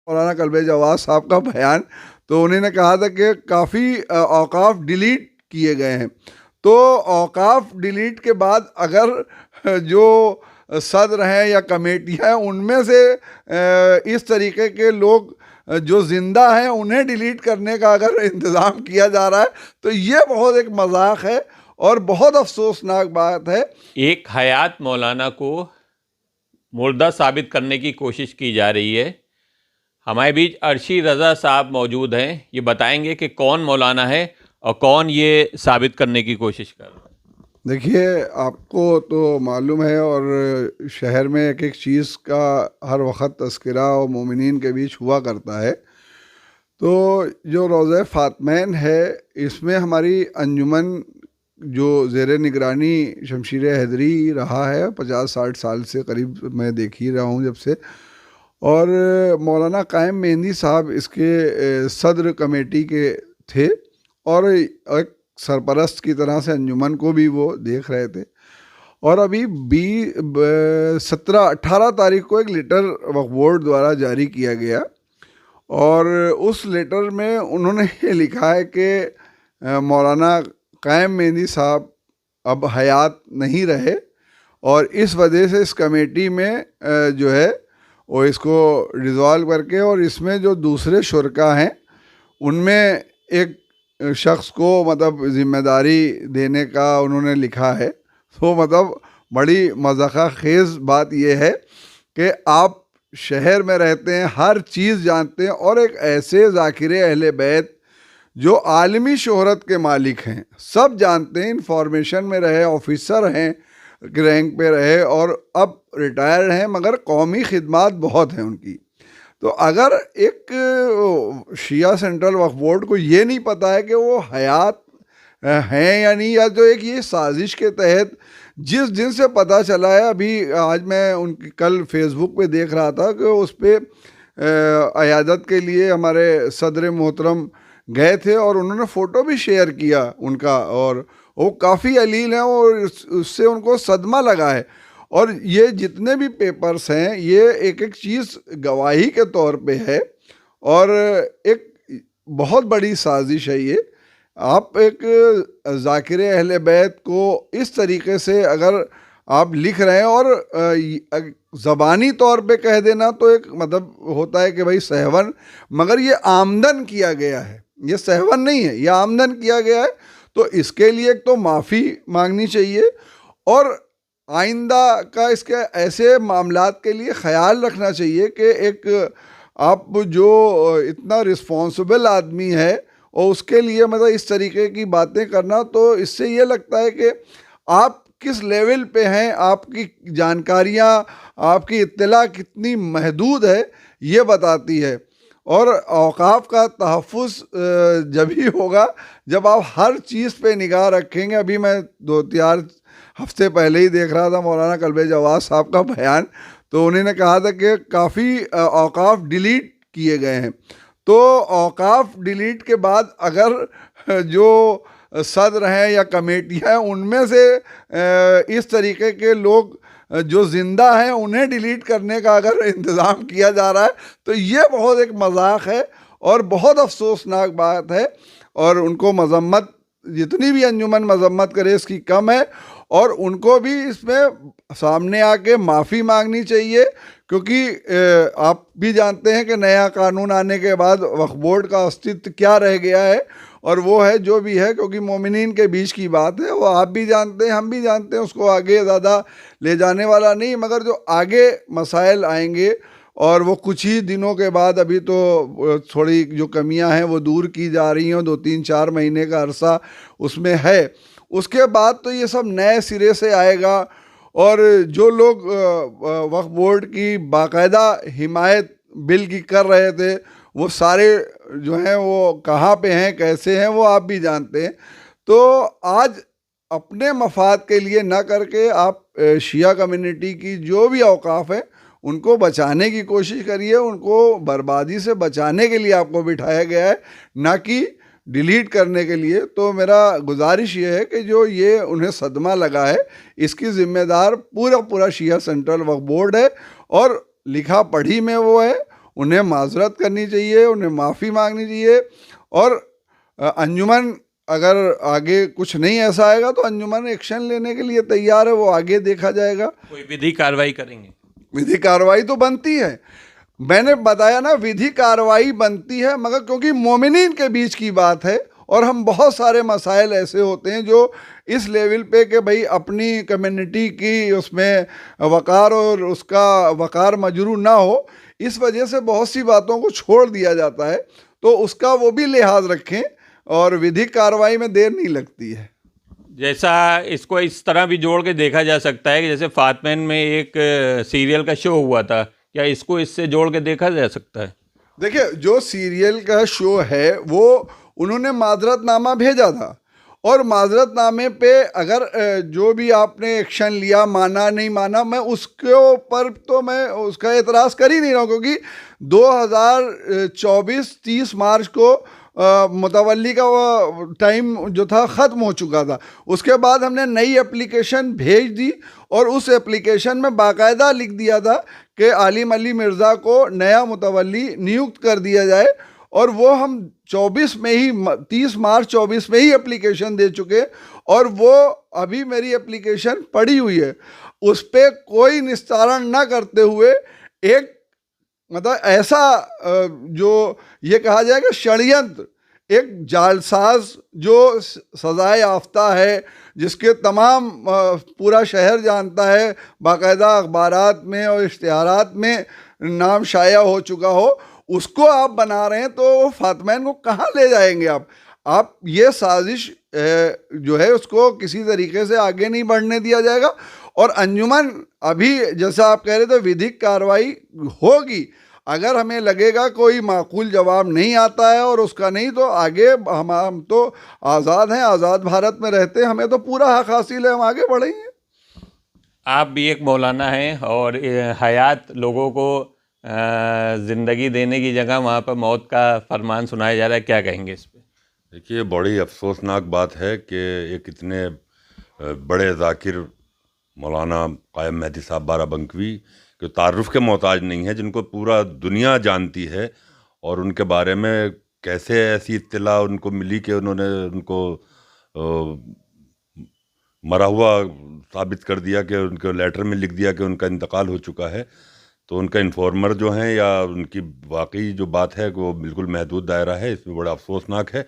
मौलाना कल्बे जवाद साहब का बयान, तो उन्होंने कहा था कि काफ़ी औकाफ डिलीट किए गए हैं। तो औकाफ डिलीट के बाद अगर जो सदर हैं या कमेटियाँ हैं उनमें से इस तरीके के लोग जो जिंदा हैं उन्हें डिलीट करने का अगर इंतज़ाम किया जा रहा है तो ये बहुत एक मजाक है और बहुत अफसोसनाक बात है। एक हयात मौलाना को मुर्दा साबित करने की कोशिश की जा रही है। हमारे बीच अर्शी रज़ा साहब मौजूद हैं, ये बताएंगे कि कौन मौलाना है और कौन ये साबित करने की कोशिश कर रहा है। देखिए, आपको तो मालूम है और शहर में एक एक चीज़ का हर वक्त तस्करा और मोमिनीन के बीच हुआ करता है। तो जो रोज़ा फ़ातमैन है इसमें हमारी अंजुमन जो ज़ेर निगरानी शमशीर हैदरी रहा है 50-60 साल से करीब मैं देख ही रहा हूँ जब से, और मौलाना कायम मेहंदी साहब इसके सदर कमेटी के थे और एक सरपरस्त की तरह से अंजुमन को भी वो देख रहे थे। और अभी 17-18 तारीख को एक लेटर वक्फ बोर्ड द्वारा जारी किया गया और उस लेटर में उन्होंने ये लिखा है कि मौलाना कायम मेहंदी साहब अब हयात नहीं रहे और इस वजह से इस कमेटी में जो है वो इसको रिजॉल्व करके और इसमें जो दूसरे शुरका हैं उनमें एक शख्स को मतलब ज़िम्मेदारी देने का उन्होंने लिखा है। तो मतलब बड़ी मज़ाक़ खेज़ बात यह है कि आप शहर में रहते हैं, हर चीज़ जानते हैं और एक ऐसे ज़ाकिरे अहले बैत जो आलमी शोहरत के मालिक हैं, सब जानते हैं, इंफॉर्मेशन में रहे, ऑफिसर हैं, रैंक पे रहे और अब रिटायर्ड हैं, मगर कौमी खिदमात बहुत हैं उनकी। तो अगर एक शिया सेंट्रल वक्फ बोर्ड को ये नहीं पता है कि वो हयात हैं या नहीं, या जो एक ये साजिश के तहत जिस दिन से पता चला है, अभी आज मैं उनकी कल फेसबुक पे देख रहा था कि उस पर अयादत के लिए हमारे सदर मोहतरम गए थे और उन्होंने फ़ोटो भी शेयर किया उनका और वो काफ़ी अलील हैं और उससे उनको सदमा लगा है। और ये जितने भी पेपर्स हैं ये एक एक चीज़ गवाही के तौर पे है और एक बहुत बड़ी साजिश है ये। आप एक ज़ाकिर अहले बैत को इस तरीके से अगर आप लिख रहे हैं और ज़बानी तौर पे कह देना तो एक मतलब होता है कि भाई सहवन, मगर ये आमदन किया गया है, ये सहवन नहीं है, ये आमदन किया गया है। तो इसके लिए एक तो माफ़ी मांगनी चाहिए और आइंदा का इसके ऐसे मामलात के लिए ख्याल रखना चाहिए कि एक आप जो इतना रिस्पॉन्सिबल आदमी है और उसके लिए मतलब इस तरीके की बातें करना, तो इससे ये लगता है कि आप किस लेवल पे हैं, आपकी जानकारियाँ, आपकी इत्तला कितनी महदूद है ये बताती है। और औकाफ का तहफ़्फ़ुज़ जब ही होगा जब आप हर चीज़ पे निगाह रखेंगे। अभी मैं 2-4 हफ्ते पहले ही देख रहा था मौलाना कल्बे जवाद साहब का बयान, तो उन्होंने कहा था कि काफ़ी औकाफ डिलीट किए गए हैं। तो औकाफ डिलीट के बाद अगर जो सदर हैं या कमेटियाँ हैं उनमें से इस तरीके के लोग जो ज़िंदा हैं उन्हें डिलीट करने का अगर इंतज़ाम किया जा रहा है तो ये बहुत एक मजाक है और बहुत अफसोसनाक बात है। और उनको मजम्मत, जितनी भी अंजुमन मजम्मत करे इसकी कम है और उनको भी इसमें सामने आके माफ़ी मांगनी चाहिए, क्योंकि आप भी जानते हैं कि नया कानून आने के बाद वक्फ बोर्ड का अस्तित्व क्या रह गया है और वो है जो भी है, क्योंकि मोमिनीन के बीच की बात है, वो आप भी जानते हैं, हम भी जानते हैं, उसको आगे ज़्यादा ले जाने वाला नहीं। मगर जो आगे मसाइल आएंगे और वो कुछ ही दिनों के बाद, अभी तो थोड़ी जो कमियां हैं वो दूर की जा रही हैं, 2-3-4 महीने का अरसा उसमें है, उसके बाद तो ये सब नए सिरे से आएगा। और जो लोग वक्फ बोर्ड की बाकायदा हिमायत बिल की कर रहे थे वो सारे जो हैं वो कहाँ पे हैं, कैसे हैं, वो आप भी जानते हैं। तो आज अपने मफाद के लिए ना करके आप शिया कम्युनिटी की जो भी औकाफ है उनको बचाने की कोशिश करिए, उनको बर्बादी से बचाने के लिए आपको बिठाया गया है, ना कि डिलीट करने के लिए। तो मेरा गुजारिश ये है कि जो ये उन्हें सदमा लगा है इसकी ज़िम्मेदार पूरा शिया सेंट्रल वक्फ बोर्ड है और लिखा पढ़ी में वो है, उन्हें माजरत करनी चाहिए, उन्हें माफ़ी मांगनी चाहिए। और अंजुमन अगर आगे कुछ नहीं ऐसा आएगा तो अंजुमन एक्शन लेने के लिए तैयार है, वो आगे देखा जाएगा। कोई विधि कार्रवाई करेंगे? विधि कार्रवाई तो बनती है, मैंने बताया ना, विधि कार्रवाई बनती है, मगर क्योंकि मोमिनीन के बीच की बात है और हम बहुत सारे मसाइल ऐसे होते हैं जो इस लेवल पे कि भाई अपनी कम्युनिटी की उसमें वक़ार और उसका वक़ार मजरू ना हो, इस वजह से बहुत सी बातों को छोड़ दिया जाता है। तो उसका वो भी लिहाज रखें और विधिक कार्रवाई में देर नहीं लगती है। जैसा इसको इस तरह भी जोड़ के देखा जा सकता है कि जैसे फातमैन में एक सीरियल का शो हुआ था, क्या इसको इससे जोड़ के देखा जा सकता है? देखिए, जो सीरियल का शो है वो उन्होंने माजरतनामा भेजा था, और माजरतनामे पे अगर जो भी आपने एक्शन लिया, माना नहीं माना, मैं उसके ऊपर तो मैं उसका एतराज़ कर ही नहीं रहा हूँ, क्योंकि 2024 30 मार्च को मुतवल्ली का टाइम जो था ख़त्म हो चुका था। उसके बाद हमने नई एप्लीकेशन भेज दी और उस एप्लीकेशन में बाकायदा लिख दिया था कि आलिम अली मिर्ज़ा को नया मुतवल्ली नियुक्त कर दिया जाए, और वो हम 24 में ही 30 मार्च 24 में ही एप्लीकेशन दे चुके, और वो अभी मेरी एप्लीकेशन पड़ी हुई है। उस पर कोई निस्तारण ना करते हुए एक मतलब ऐसा जो ये कहा जाए कि षड्यंत्र, एक जालसाज जो सजाए याफ्ता है, जिसके तमाम पूरा शहर जानता है, बाकायदा अखबारात में और इश्तिहारात में नाम शाया हो चुका हो, उसको आप बना रहे हैं, तो फातमैन को कहाँ ले जाएंगे आप ये साजिश जो है उसको किसी तरीके से आगे नहीं बढ़ने दिया जाएगा। और अंजुमन अभी जैसा आप कह रहे थे विधिक कार्रवाई होगी, अगर हमें लगेगा कोई माकूल जवाब नहीं आता है और उसका नहीं, तो आगे हम तो आज़ाद हैं, आज़ाद भारत में रहते हैं, हमें तो पूरा हक हासिल है, हम आगे बढ़ेंगे। आप भी एक मौलाना हैं और हयात लोगों को ज़िंदगी देने की जगह वहाँ पर मौत का फरमान सुनाया जा रहा है, क्या कहेंगे इस पर? देखिए, बड़ी अफसोसनाक बात है कि एक इतने बड़े ज़ाकिर मौलाना क़ायम मेहदी साहब बाराबंकवी के तारुफ़ के मोहताज नहीं है, जिनको पूरा दुनिया जानती है, और उनके बारे में कैसे ऐसी इत्तला उनको मिली कि उन्होंने उनको मरा हुआ साबित कर दिया, कि उनके लेटर में लिख दिया कि उनका इंतकाल हो चुका है। तो उनका इन्फॉर्मर जो हैं या उनकी वाकई जो बात है वो बिल्कुल महदूद दायरा है, इसमें बड़ा अफसोसनाक है,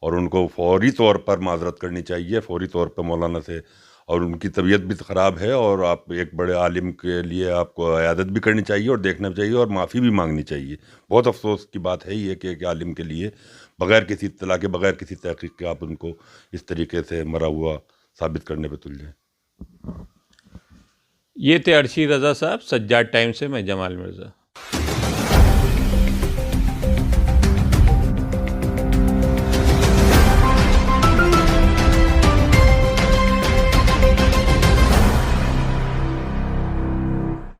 और उनको फौरी तौर पर माजरत करनी चाहिए, फौरी तौर पर मौलाना से। और उनकी तबीयत भी ख़राब है, और आप एक बड़े आलिम के लिए आपको इयादत भी करनी चाहिए और देखना चाहिए और माफ़ी भी मांगनी चाहिए। बहुत अफसोस की बात है ये कि एक आलिम के लिए बग़ैर किसी इत्तला के, बग़ैर किसी तहक़ीक़ के आप उनको इस तरीके से मरा हुआ साबित करने पर तुल जाएँ। ये थे अर्शी रज़ा साहब, सज्जाद टाइम से मैं जमाल मिर्ज़ा।